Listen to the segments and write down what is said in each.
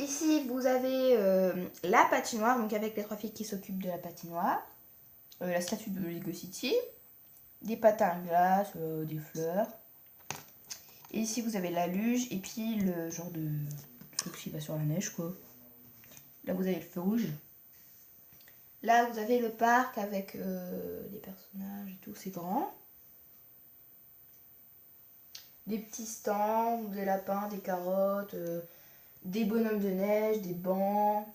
Ici, vous avez la patinoire, donc avec les 3 filles qui s'occupent de la patinoire. La statue de Lego City. Des patins à glace, des fleurs. Et ici, vous avez la luge et puis le genre de truc qui va sur la neige, quoi. Là, vous avez le feu rouge. Là, vous avez le parc avec les personnages et tout, c'est grand. Des petits stands, des lapins, des carottes, des bonhommes de neige, des bancs.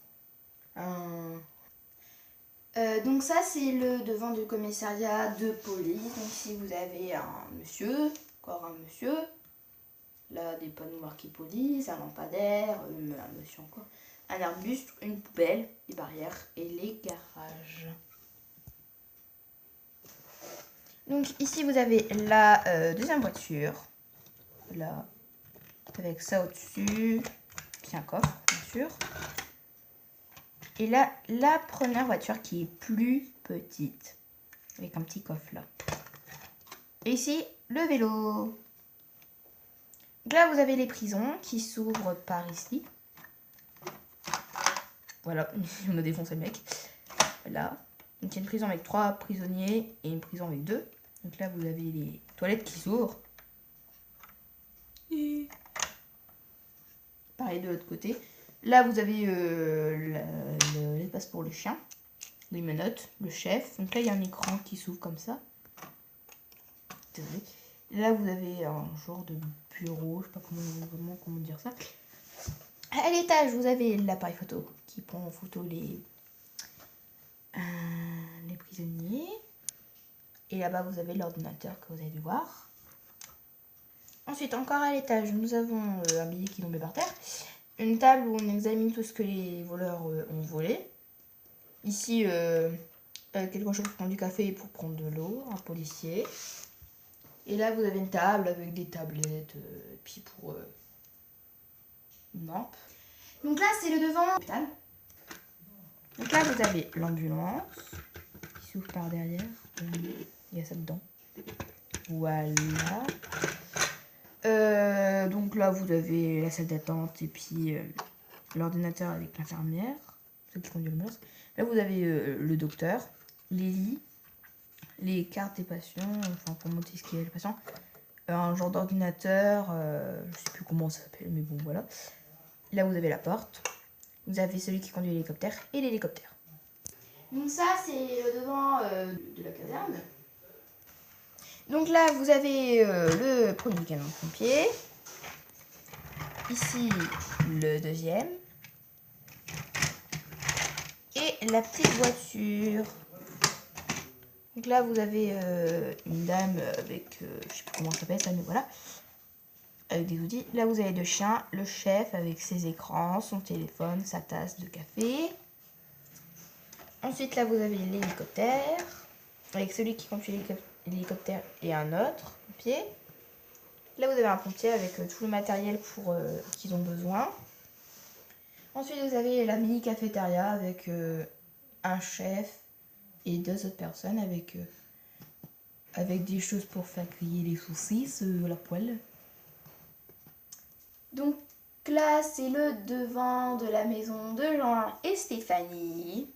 Donc ça, c'est le devant du commissariat de police. Donc ici, vous avez un monsieur, encore un monsieur. Là, des panneaux marqués police, un lampadaire, un monsieur encore. Un arbuste, une poubelle, des barrières et les garages. Donc ici, vous avez la deuxième voiture. Là, avec ça au-dessus. Puis un coffre, bien sûr. Et là, la première voiture qui est plus petite. Avec un petit coffre là. Et ici, le vélo. Donc là, vous avez les prisons qui s'ouvrent par ici. Voilà, on a défoncé le mec. Là. Donc il y a une prison avec 3 prisonniers et une prison avec 2. Donc là, vous avez les toilettes qui s'ouvrent. Et pareil de l'autre côté. Là, vous avez l'espace pour le chien, les menottes, le chef. Donc là, il y a un écran qui s'ouvre comme ça. Désolé. Là, vous avez un genre de bureau, je sais pas comment dire ça. À l'étage, vous avez l'appareil photo qui prend en photo les prisonniers. Et là-bas, vous avez l'ordinateur que vous avez dû voir. Ensuite, encore à l'étage, nous avons un billet qui est tombé par terre. Une table où on examine tout ce que les voleurs ont volé. Ici, quelque chose pour prendre du café et pour prendre de l'eau, un policier. Et là, vous avez une table avec des tablettes, puis pour une lampe. Donc là, c'est le devant de l'hôpital. Donc là, vous avez l'ambulance qui s'ouvre par derrière. Il y a ça dedans. Voilà. Donc là, vous avez la salle d'attente et puis l'ordinateur avec l'infirmière, ceux qui conduisent l'ambulance. Là, vous avez le docteur, les lits, les cartes des patients, enfin pour montrer ce qu'il y a les patients, un genre d'ordinateur, je sais plus comment ça s'appelle, mais bon, voilà. Là, vous avez la porte. Vous avez celui qui conduit l'hélicoptère et l'hélicoptère. Donc ça, c'est le devant de la caserne. Donc là, vous avez le premier camion de pompier. Ici, le deuxième. Et la petite voiture. Donc là, vous avez une dame avec, je sais pas comment ça s'appelle ça, mais voilà. Avec des outils. Là, vous avez le chien, le chef avec ses écrans, son téléphone, sa tasse de café. Ensuite, là, vous avez l'hélicoptère. Avec celui qui conduit l'hélicoptère et un autre pompier. Là, vous avez un pompier avec tout le matériel pour qu'ils ont besoin. Ensuite, vous avez la mini cafétéria avec un chef et 2 autres personnes avec des choses pour faire griller les saucisses à la poêle. Donc là, c'est le devant de la maison de Jean et Stéphanie.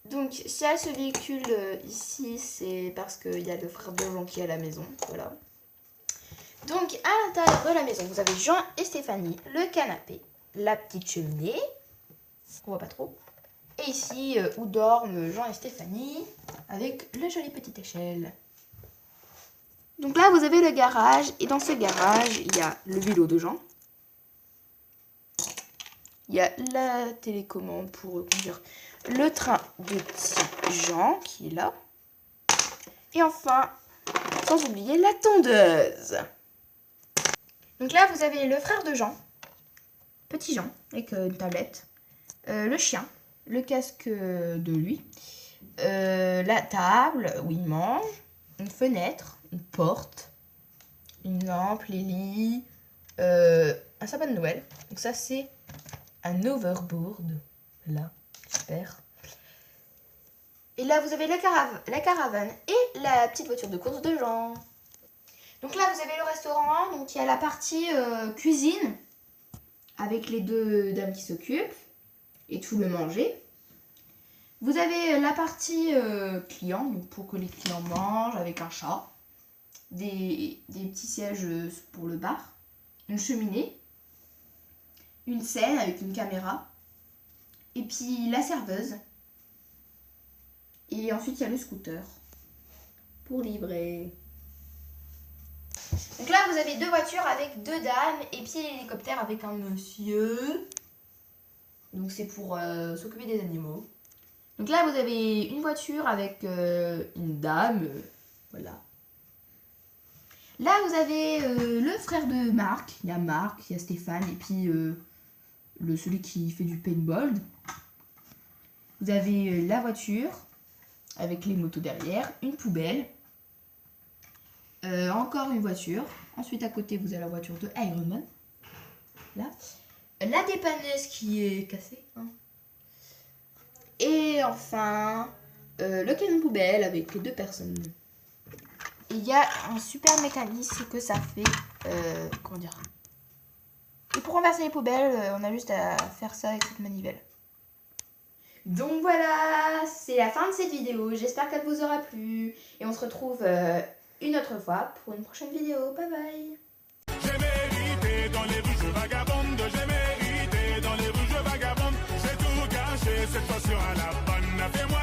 Donc, s'il y a ce véhicule ici, c'est parce qu'il y a le frère de Jean qui est à la maison. Voilà. Donc, à l'intérieur de la maison, vous avez Jean et Stéphanie, le canapé, la petite cheminée, qu'on voit pas trop. Et ici, où dorment Jean et Stéphanie, avec la jolie petite échelle. Donc là, vous avez le garage, et dans ce garage, il y a le vélo de Jean. Il y a la télécommande pour conduire le train de petit Jean, qui est là. Et enfin, sans oublier la tondeuse. Donc là, vous avez le frère de Jean, petit Jean, avec une tablette, le chien, le casque de lui, la table où il mange, une fenêtre, une porte, une lampe, les lits, un sapin de Noël. Donc ça, c'est un overboard. Là, super. Et là, vous avez la caravane et la petite voiture de course de Jean. Donc là, vous avez le restaurant. Donc il y a la partie cuisine avec les deux dames qui s'occupent et tout le manger. Vous avez la partie client, donc pour que les clients mangent avec un chat, des petits sièges pour le bar, une cheminée, une scène avec une caméra, et puis la serveuse. Et ensuite, il y a le scooter pour livrer. Donc là, vous avez deux voitures avec deux dames et puis l'hélicoptère avec un monsieur. Donc c'est pour s'occuper des animaux. Donc là, vous avez une voiture avec une dame. Voilà. Là, vous avez le frère de Marc. Il y a Marc, il y a Stéphane et puis celui qui fait du paintball. Vous avez la voiture avec les motos derrière, une poubelle, encore une voiture. Ensuite, à côté, vous avez la voiture de Iron Man. Là. La dépanneuse qui est cassée. Hein. Et enfin, le camion poubelle avec les deux personnes. Il y a un super mécanisme que ça fait. Comment dire? Et pour renverser les poubelles, on a juste à faire ça avec cette manivelle. Donc voilà, c'est la fin de cette vidéo. J'espère qu'elle vous aura plu. Et on se retrouve une autre fois pour une prochaine vidéo. Bye bye. J'ai mérité dans les rues, je vagabonde. J'ai mérité dans les rues, je vagabonde. J'ai tout gâché, cette fois sur la bonne. Fais-moi